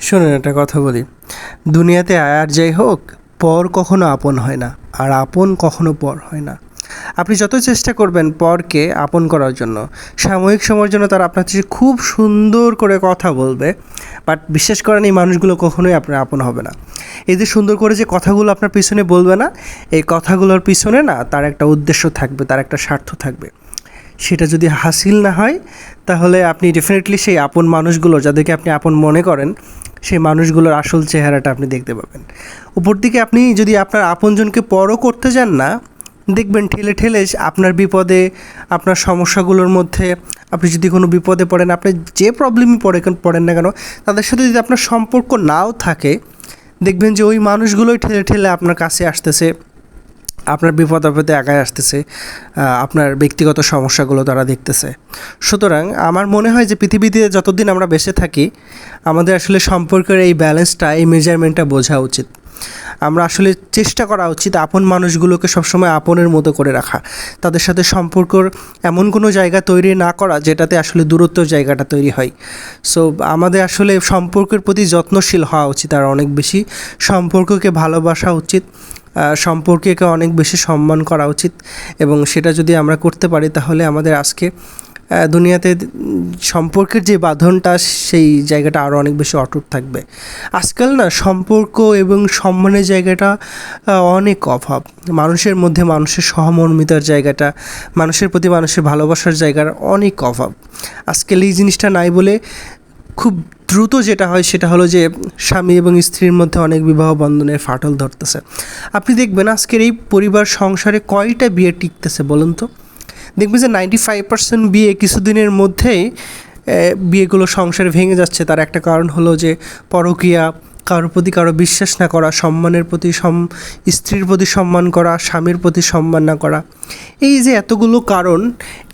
শোনেন একটা কথা বলি, দুনিয়াতে আর যাই হোক, পর কখনো আপন হয় না, আর আপন কখনো পর হয় না। আপনি যত চেষ্টা করবেন পরকে আপন করার জন্য, সাময়িক সময়ের জন্য তারা আপনার সাথে খুব সুন্দর করে কথা বলবে, বাট বিশ্বাস করেন এই মানুষগুলো কখনোই আপনার আপন হবে না। এই যে সুন্দর করে যে কথাগুলো আপনার পিছনে বলবে না, এই কথাগুলোর পিছনে না তার একটা উদ্দেশ্য থাকবে, তার একটা স্বার্থ থাকবে। সেটা যদি হাসিল না হয়, তাহলে আপনি ডেফিনেটলি সেই আপন মানুষগুলো, যাদেরকে আপনি আপন মনে করেন, সেই মানুষগুলোর আসল চেহারাটা আপনি দেখতে পাবেন। উপর দিকে আপনি যদি আপনার আপনজনকে পরও করতে যান না, দেখবেন ঠেলে ঠেলে আপনার বিপদে, আপনার সমস্যাগুলোর মধ্যে, আপনি যদি কোনো বিপদে পড়েন, আপনি যে প্রবলেমই পড়েন না কেন, তাদের সাথে যদি আপনার সম্পর্ক নাও থাকে, দেখবেন যে ওই মানুষগুলোই ঠেলে ঠেলে আপনার কাছে আসতেছে, আপনার বিপদ আপদে আগায় আসতেছে, আপনার ব্যক্তিগত সমস্যাগুলো তারা দেখতেছে। সুতরাং আমার মনে হয় যে পৃথিবীতে যতদিন আমরা বেঁচে থাকি, আমাদের আসলে সম্পর্কের এই ব্যালেন্সটা, এই মেজারমেন্টটা বোঝা উচিত। আমরা আসলে চেষ্টা করা উচিত আপন মানুষগুলোকে সবসময় আপনের মতো করে রাখা, তাদের সাথে সম্পর্কর এমন কোনো জায়গা তৈরি না করা যেটাতে আসলে দূরত্বর জায়গাটা তৈরি হয়। সো আমাদের আসলে সম্পর্কের প্রতি যত্নশীল হওয়া উচিত, আর অনেক বেশি সম্পর্ককে ভালোবাসা উচিত, সম্পর্ককে অনেক বেশি সম্মান করা উচিত। এবং সেটা যদি আমরা করতে পারি, তাহলে আমাদের আজকে দুনিয়াতে সম্পর্কের যে বাঁধনটা, সেই জায়গাটা আরও অনেক বেশি অটুট থাকবে। আজকাল না সম্পর্ক এবং সম্মানের জায়গাটা অনেক অভাব। মানুষের মধ্যে মানুষের সহমর্মিতার জায়গাটা, মানুষের প্রতি মানুষের ভালোবাসার জায়গার অনেক অভাব। আজকাল এই জিনিসটা নাই বলে খুব দ্রুত যেটা হয় সেটা হলো যে স্বামী এবং স্ত্রীর মধ্যে অনেক বিবাহ বন্ধনের ফাটল ধরতেছে। আপনি দেখবেন আজকের এই পরিবার সংসারে কয়টা বিয়ে টিকতেছে বলুন তো? দেখবেন যে 95% বিয়ে কিছুদিনের মধ্যেই বিয়েগুলো সংসারে ভেঙে যাচ্ছে। তার একটা কারণ হলো যে পরকীয়া, কারোর প্রতি কারো বিশ্বাস না করা, সম্মানের প্রতি স্ত্রীর প্রতি সম্মান করা, স্বামীর প্রতি সম্মান না করা। এই যে এতগুলো কারণ,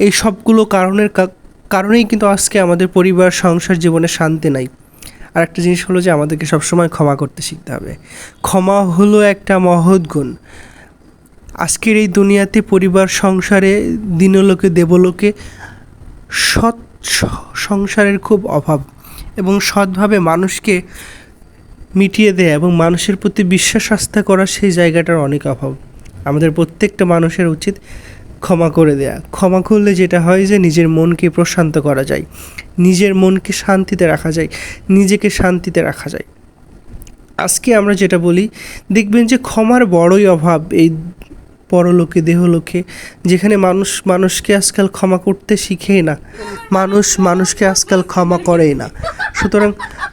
এই সবগুলো কারণেই কিন্তু আজকে আমাদের পরিবার সংসার জীবনে শান্তি নাই। আর একটা জিনিস হলো যে আমাদেরকে সবসময় ক্ষমা করতে শিখতে হবে। ক্ষমা হলো একটা মহৎ গুণ। আজকের এই দুনিয়াতে পরিবার সংসারে, দিনলোকে দেবলোকে সৎ সংসারের খুব অভাব, এবং সৎভাবে মানুষকে মিটিয়ে দেয়া এবং মানুষের প্রতি বিশ্বাস আস্থা করা, সেই জায়গাটার অনেক অভাব। আমাদের প্রত্যেকটা মানুষের উচিত ক্ষমা করে দেয়া। ক্ষমা করলে যেটা হয় যে নিজের মনকে প্রশান্ত করা যায়, নিজের মনকে শান্তিতে রাখা যায়, নিজেকে শান্তিতে রাখা যায়। আজকে আমরা যেটা বলি, দেখবেন যে ক্ষমার বড়ই অভাব এই পরলোকে, দেহলোকে, যেখানে মানুষ মানুষকে আজকাল ক্ষমা করতে শিখেই না, মানুষ মানুষকে আজকাল ক্ষমা করেই না। সুতরাং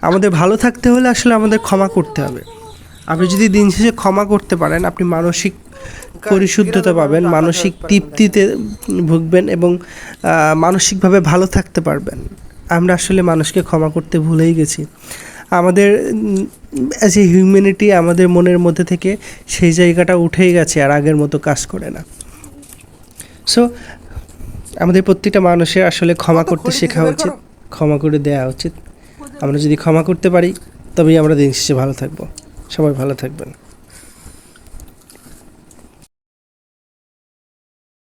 আমাদের ভালো থাকতে হলে আসলে আমাদের ক্ষমা করতে হবে। আপনি যদি দিন শেষে ক্ষমা করতে পারেন, আপনি মানসিক পরিশুদ্ধতা পাবেন, মানসিক তৃপ্তিতে ভুগবেন, এবং মানসিকভাবে ভালো থাকতে পারবেন। আমরা আসলে মানুষকে ক্ষমা করতে ভুলেই গেছি। আমাদের অ্যাজ এ হিউম্যানিটি, আমাদের মনের মধ্যে থেকে সেই জায়গাটা উঠেই গেছে, আর আগের মতো কাজ করে না। সো আমাদের প্রত্যেকটা মানুষের আসলে ক্ষমা করতে শেখা উচিত, ক্ষমা করে দেওয়া উচিত। আমরা যদি ক্ষমা করতে পারি, তবেই আমরা দিন শেষে ভালো থাকবো। সবাই ভালো থাকবেন।